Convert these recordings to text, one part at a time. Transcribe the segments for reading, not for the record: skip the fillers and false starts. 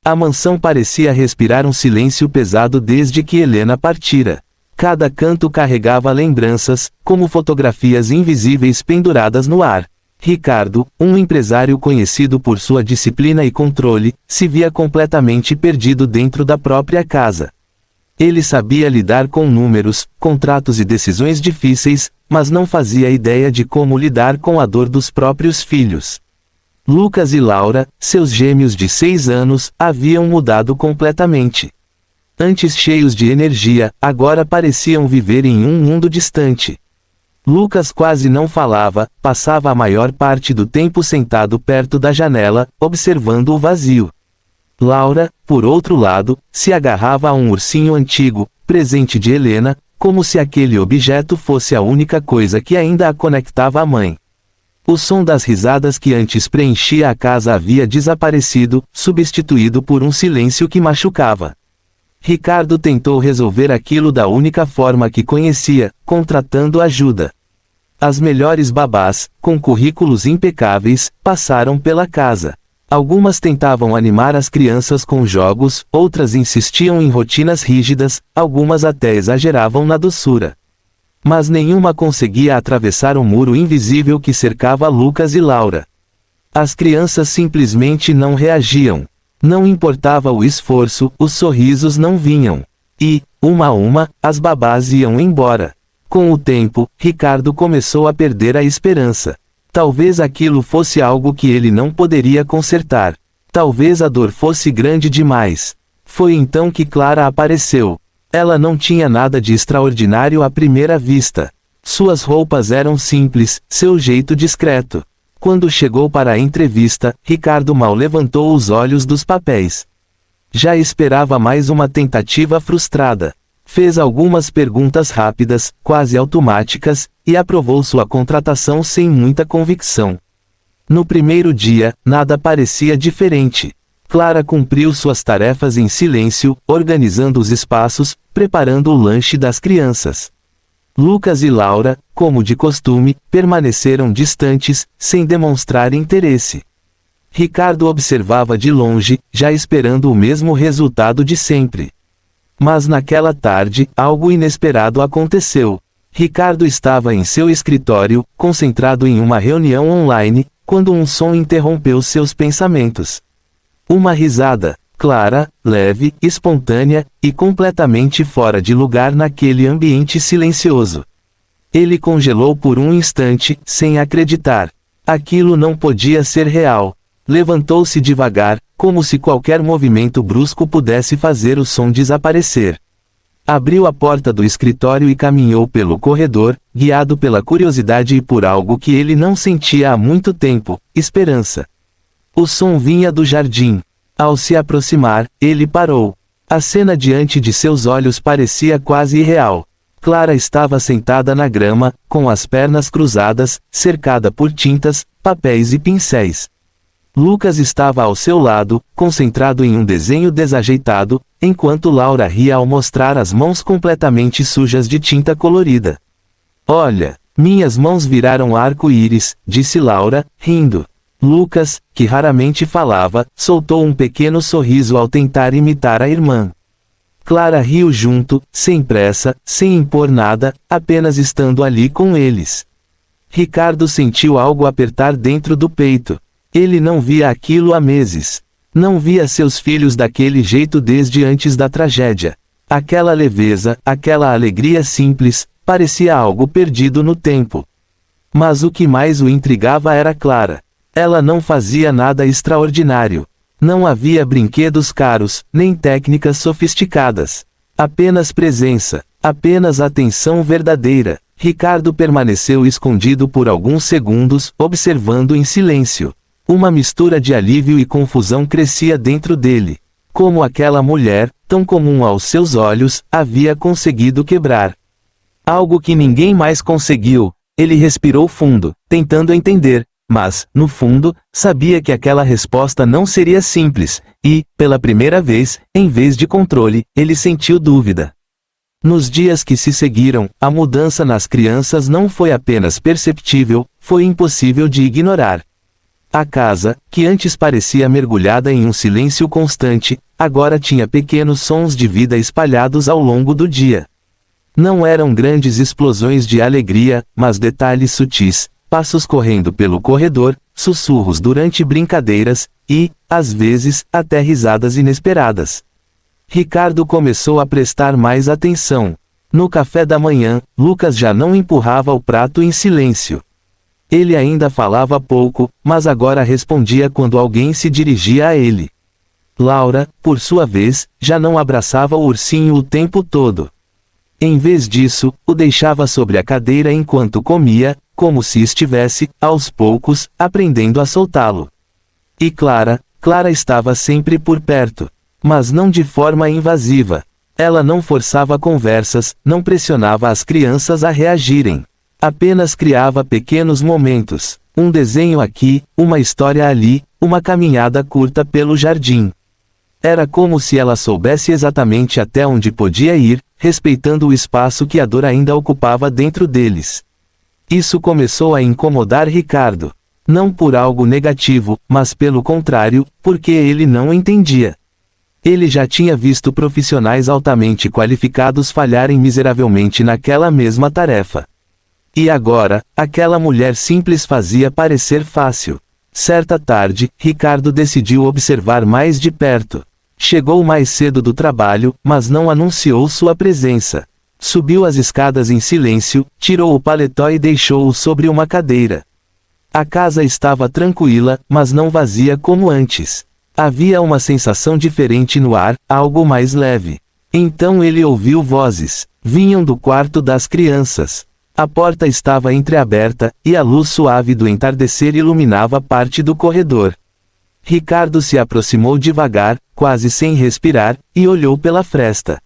A mansão parecia respirar um silêncio pesado desde que Helena partira. Cada canto carregava lembranças, como fotografias invisíveis penduradas no ar. Ricardo, um empresário conhecido por sua disciplina e controle, se via completamente perdido dentro da própria casa. Ele sabia lidar com números, contratos e decisões difíceis, mas não fazia ideia de como lidar com a dor dos próprios filhos. Lucas e Laura, seus gêmeos de 6 anos, haviam mudado completamente. Antes cheios de energia, agora pareciam viver em um mundo distante. Lucas quase não falava, passava a maior parte do tempo sentado perto da janela, observando o vazio. Laura, por outro lado, se agarrava a um ursinho antigo, presente de Helena, como se aquele objeto fosse a única coisa que ainda a conectava à mãe. O som das risadas que antes preenchia a casa havia desaparecido, substituído por um silêncio que machucava. Ricardo tentou resolver aquilo da única forma que conhecia, contratando ajuda. As melhores babás, com currículos impecáveis, passaram pela casa. Algumas tentavam animar as crianças com jogos, outras insistiam em rotinas rígidas, algumas até exageravam na doçura. Mas nenhuma conseguia atravessar o muro invisível que cercava Lucas e Laura. As crianças simplesmente não reagiam. Não importava o esforço, os sorrisos não vinham. E, uma a uma, as babás iam embora. Com o tempo, Ricardo começou a perder a esperança. Talvez aquilo fosse algo que ele não poderia consertar. Talvez a dor fosse grande demais. Foi então que Clara apareceu. Ela não tinha nada de extraordinário à primeira vista. Suas roupas eram simples, seu jeito discreto. Quando chegou para a entrevista, Ricardo mal levantou os olhos dos papéis. Já esperava mais uma tentativa frustrada. Fez algumas perguntas rápidas, quase automáticas, e aprovou sua contratação sem muita convicção. No primeiro dia, nada parecia diferente. Clara cumpriu suas tarefas em silêncio, organizando os espaços, preparando o lanche das crianças. Lucas e Laura, como de costume, permaneceram distantes, sem demonstrar interesse. Ricardo observava de longe, já esperando o mesmo resultado de sempre. Mas naquela tarde, algo inesperado aconteceu. Ricardo estava em seu escritório, concentrado em uma reunião online, quando um som interrompeu seus pensamentos. Uma risada, clara, leve, espontânea, e completamente fora de lugar naquele ambiente silencioso. Ele congelou por um instante, sem acreditar. Aquilo não podia ser real. Levantou-se devagar, como se qualquer movimento brusco pudesse fazer o som desaparecer. Abriu a porta do escritório e caminhou pelo corredor, guiado pela curiosidade e por algo que ele não sentia há muito tempo, esperança. O som vinha do jardim. Ao se aproximar, ele parou. A cena diante de seus olhos parecia quase irreal. Clara estava sentada na grama, com as pernas cruzadas, cercada por tintas, papéis e pincéis. Lucas estava ao seu lado, concentrado em um desenho desajeitado, enquanto Laura ria ao mostrar as mãos completamente sujas de tinta colorida. "Olha, minhas mãos viraram arco-íris", disse Laura, rindo. Lucas, que raramente falava, soltou um pequeno sorriso ao tentar imitar a irmã. Clara riu junto, sem pressa, sem impor nada, apenas estando ali com eles. Ricardo sentiu algo apertar dentro do peito. Ele não via aquilo há meses. Não via seus filhos daquele jeito desde antes da tragédia. Aquela leveza, aquela alegria simples, parecia algo perdido no tempo. Mas o que mais o intrigava era Clara. Ela não fazia nada extraordinário. Não havia brinquedos caros, nem técnicas sofisticadas. Apenas presença, apenas atenção verdadeira. Ricardo permaneceu escondido por alguns segundos, observando em silêncio. Uma mistura de alívio e confusão crescia dentro dele. Como aquela mulher, tão comum aos seus olhos, havia conseguido quebrar algo que ninguém mais conseguiu. Ele respirou fundo, tentando entender. Mas, no fundo, sabia que aquela resposta não seria simples, e, pela primeira vez, em vez de controle, ele sentiu dúvida. Nos dias que se seguiram, a mudança nas crianças não foi apenas perceptível, foi impossível de ignorar. A casa, que antes parecia mergulhada em um silêncio constante, agora tinha pequenos sons de vida espalhados ao longo do dia. Não eram grandes explosões de alegria, mas detalhes sutis, passos correndo pelo corredor, sussurros durante brincadeiras, e, às vezes, até risadas inesperadas. Ricardo começou a prestar mais atenção. No café da manhã, Lucas já não empurrava o prato em silêncio. Ele ainda falava pouco, mas agora respondia quando alguém se dirigia a ele. Laura, por sua vez, já não abraçava o ursinho o tempo todo. Em vez disso, o deixava sobre a cadeira enquanto comia, como se estivesse, aos poucos, aprendendo a soltá-lo. E Clara estava sempre por perto. Mas não de forma invasiva. Ela não forçava conversas, não pressionava as crianças a reagirem. Apenas criava pequenos momentos. Um desenho aqui, uma história ali, uma caminhada curta pelo jardim. Era como se ela soubesse exatamente até onde podia ir, respeitando o espaço que a dor ainda ocupava dentro deles. Isso começou a incomodar Ricardo. Não por algo negativo, mas pelo contrário, porque ele não entendia. Ele já tinha visto profissionais altamente qualificados falharem miseravelmente naquela mesma tarefa. E agora, aquela mulher simples fazia parecer fácil. Certa tarde, Ricardo decidiu observar mais de perto. Chegou mais cedo do trabalho, mas não anunciou sua presença. Subiu as escadas em silêncio, tirou o paletó e deixou-o sobre uma cadeira. A casa estava tranquila, mas não vazia como antes. Havia uma sensação diferente no ar, algo mais leve. Então ele ouviu vozes. Vinham do quarto das crianças. A porta estava entreaberta, e a luz suave do entardecer iluminava parte do corredor. Ricardo se aproximou devagar, quase sem respirar, e olhou pela fresta.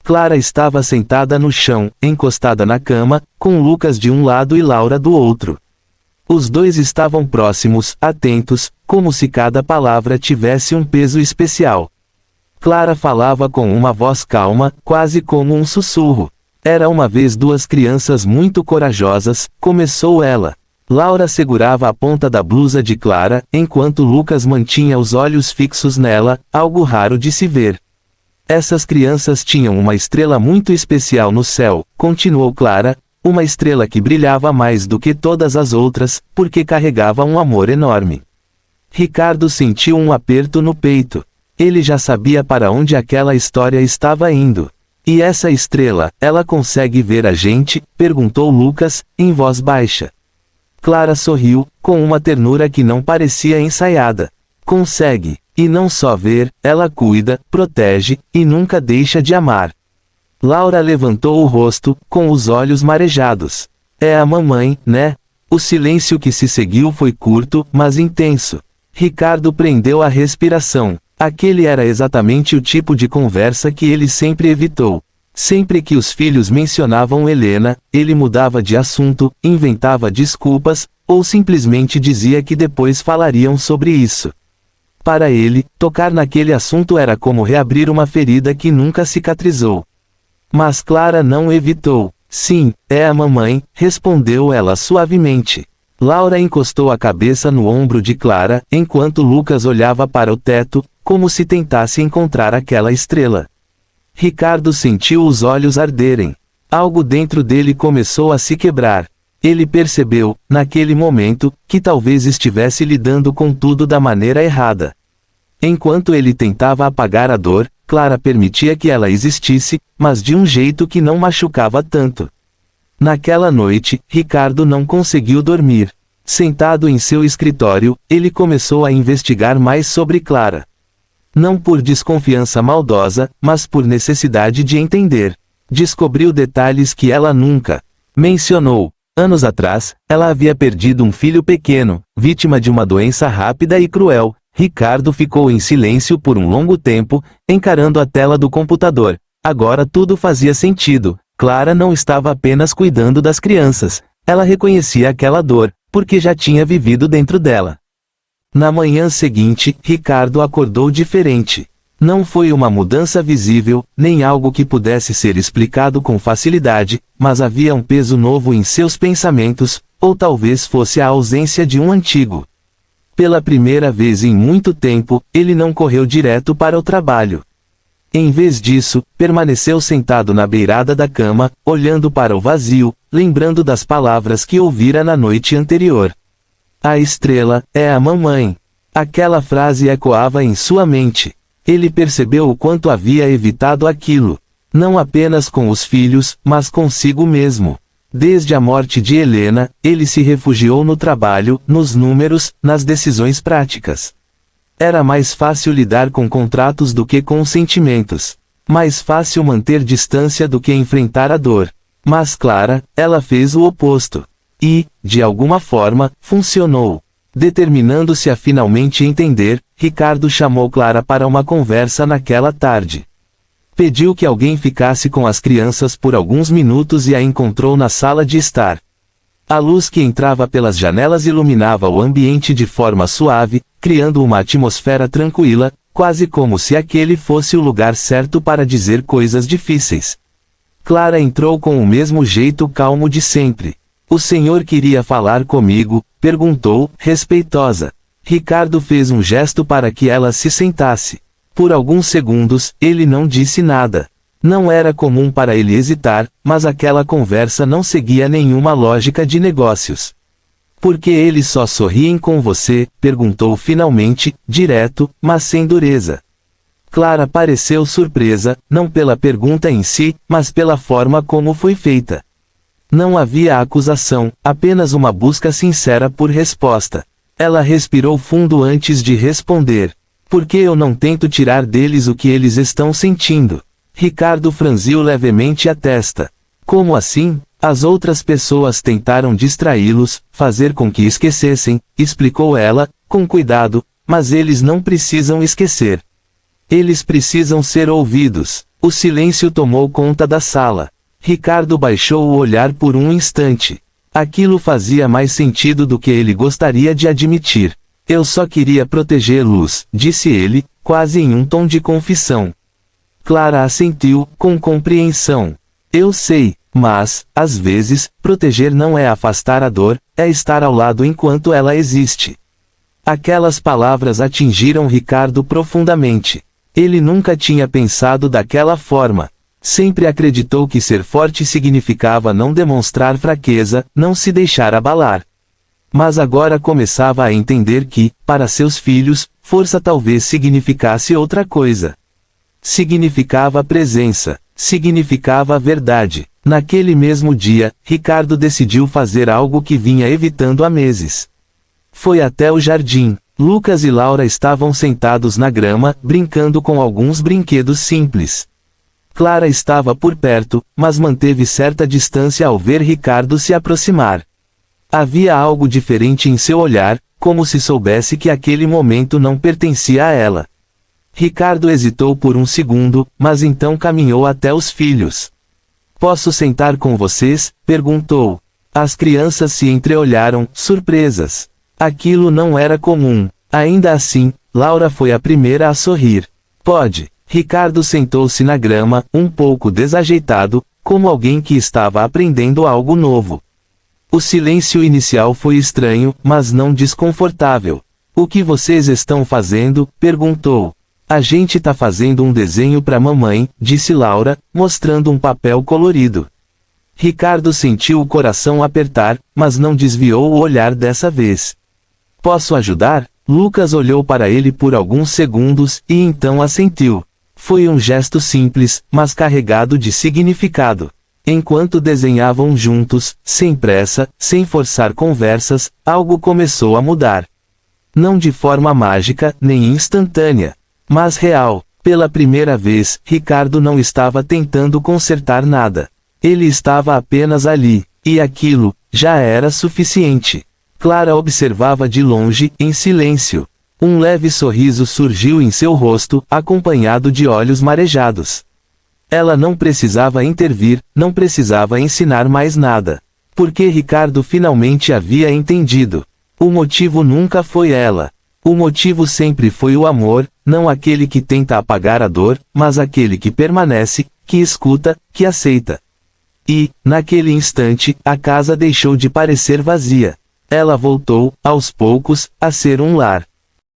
Clara estava sentada no chão, encostada na cama, com Lucas de um lado e Laura do outro. Os dois estavam próximos, atentos, como se cada palavra tivesse um peso especial. Clara falava com uma voz calma, quase como um sussurro. Era uma vez duas crianças muito corajosas, começou ela. Laura segurava a ponta da blusa de Clara, enquanto Lucas mantinha os olhos fixos nela, algo raro de se ver. Essas crianças tinham uma estrela muito especial no céu, continuou Clara, uma estrela que brilhava mais do que todas as outras, porque carregava um amor enorme. Ricardo sentiu um aperto no peito. Ele já sabia para onde aquela história estava indo. E essa estrela, ela consegue ver a gente? Perguntou Lucas, em voz baixa. Clara sorriu, com uma ternura que não parecia ensaiada. Consegue. E não só ver, ela cuida, protege, e nunca deixa de amar. Laura levantou o rosto, com os olhos marejados. É a mamãe, né? O silêncio que se seguiu foi curto, mas intenso. Ricardo prendeu a respiração. Aquele era exatamente o tipo de conversa que ele sempre evitou. Sempre que os filhos mencionavam Helena, ele mudava de assunto, inventava desculpas, ou simplesmente dizia que depois falariam sobre isso. Para ele, tocar naquele assunto era como reabrir uma ferida que nunca cicatrizou. Mas Clara não evitou. Sim, é a mamãe, respondeu ela suavemente. Laura encostou a cabeça no ombro de Clara, enquanto Lucas olhava para o teto, como se tentasse encontrar aquela estrela. Ricardo sentiu os olhos arderem. Algo dentro dele começou a se quebrar. Ele percebeu, naquele momento, que talvez estivesse lidando com tudo da maneira errada. Enquanto ele tentava apagar a dor, Clara permitia que ela existisse, mas de um jeito que não machucava tanto. Naquela noite, Ricardo não conseguiu dormir. Sentado em seu escritório, ele começou a investigar mais sobre Clara. Não por desconfiança maldosa, mas por necessidade de entender. Descobriu detalhes que ela nunca mencionou. Anos atrás, ela havia perdido um filho pequeno, vítima de uma doença rápida e cruel. Ricardo ficou em silêncio por um longo tempo, encarando a tela do computador. Agora tudo fazia sentido. Clara não estava apenas cuidando das crianças. Ela reconhecia aquela dor, porque já tinha vivido dentro dela. Na manhã seguinte, Ricardo acordou diferente. Não foi uma mudança visível, nem algo que pudesse ser explicado com facilidade, mas havia um peso novo em seus pensamentos, ou talvez fosse a ausência de um antigo. Pela primeira vez em muito tempo, ele não correu direto para o trabalho. Em vez disso, permaneceu sentado na beirada da cama, olhando para o vazio, lembrando das palavras que ouvira na noite anterior. A estrela é a mamãe. Aquela frase ecoava em sua mente. Ele percebeu o quanto havia evitado aquilo. Não apenas com os filhos, mas consigo mesmo. Desde a morte de Helena, ele se refugiou no trabalho, nos números, nas decisões práticas. Era mais fácil lidar com contratos do que com sentimentos. Mais fácil manter distância do que enfrentar a dor. Mas Clara, ela fez o oposto. E, de alguma forma, funcionou. Determinando-se a finalmente entender, Ricardo chamou Clara para uma conversa naquela tarde. Pediu que alguém ficasse com as crianças por alguns minutos e a encontrou na sala de estar. A luz que entrava pelas janelas iluminava o ambiente de forma suave, criando uma atmosfera tranquila, quase como se aquele fosse o lugar certo para dizer coisas difíceis. Clara entrou com o mesmo jeito calmo de sempre. "O senhor queria falar comigo?", perguntou, respeitosa. Ricardo fez um gesto para que ela se sentasse. Por alguns segundos, ele não disse nada. Não era comum para ele hesitar, mas aquela conversa não seguia nenhuma lógica de negócios. "Por que eles só sorriem com você?", perguntou finalmente, direto, mas sem dureza. Clara pareceu surpresa, não pela pergunta em si, mas pela forma como foi feita. Não havia acusação, apenas uma busca sincera por resposta. Ela respirou fundo antes de responder. "Por que eu não tento tirar deles o que eles estão sentindo?" Ricardo franziu levemente a testa. "Como assim? As outras pessoas tentaram distraí-los, fazer com que esquecessem", explicou ela, com cuidado, "mas eles não precisam esquecer. Eles precisam ser ouvidos." O silêncio tomou conta da sala. Ricardo baixou o olhar por um instante. Aquilo fazia mais sentido do que ele gostaria de admitir. "Eu só queria protegê-los", disse ele, quase em um tom de confissão. Clara assentiu, com compreensão. "Eu sei, mas, às vezes, proteger não é afastar a dor, é estar ao lado enquanto ela existe." Aquelas palavras atingiram Ricardo profundamente. Ele nunca tinha pensado daquela forma. Sempre acreditou que ser forte significava não demonstrar fraqueza, não se deixar abalar. Mas agora começava a entender que, para seus filhos, força talvez significasse outra coisa. Significava presença. Significava verdade. Naquele mesmo dia, Ricardo decidiu fazer algo que vinha evitando há meses. Foi até o jardim. Lucas e Laura estavam sentados na grama, brincando com alguns brinquedos simples. Clara estava por perto, mas manteve certa distância ao ver Ricardo se aproximar. Havia algo diferente em seu olhar, como se soubesse que aquele momento não pertencia a ela. Ricardo hesitou por um segundo, mas então caminhou até os filhos. "Posso sentar com vocês?", perguntou. As crianças se entreolharam, surpresas. Aquilo não era comum. Ainda assim, Laura foi a primeira a sorrir. "Pode." Ricardo sentou-se na grama, um pouco desajeitado, como alguém que estava aprendendo algo novo. O silêncio inicial foi estranho, mas não desconfortável. "O que vocês estão fazendo?", perguntou. "A gente tá fazendo um desenho pra mamãe", disse Laura, mostrando um papel colorido. Ricardo sentiu o coração apertar, mas não desviou o olhar dessa vez. "Posso ajudar?", Lucas olhou para ele por alguns segundos, e então assentiu. Foi um gesto simples, mas carregado de significado. Enquanto desenhavam juntos, sem pressa, sem forçar conversas, algo começou a mudar. Não de forma mágica, nem instantânea, mas real. Pela primeira vez, Ricardo não estava tentando consertar nada. Ele estava apenas ali, e aquilo já era suficiente. Clara observava de longe, em silêncio. Um leve sorriso surgiu em seu rosto, acompanhado de olhos marejados. Ela não precisava intervir, não precisava ensinar mais nada. Porque Ricardo finalmente havia entendido. O motivo nunca foi ela. O motivo sempre foi o amor, não aquele que tenta apagar a dor, mas aquele que permanece, que escuta, que aceita. E, naquele instante, a casa deixou de parecer vazia. Ela voltou, aos poucos, a ser um lar.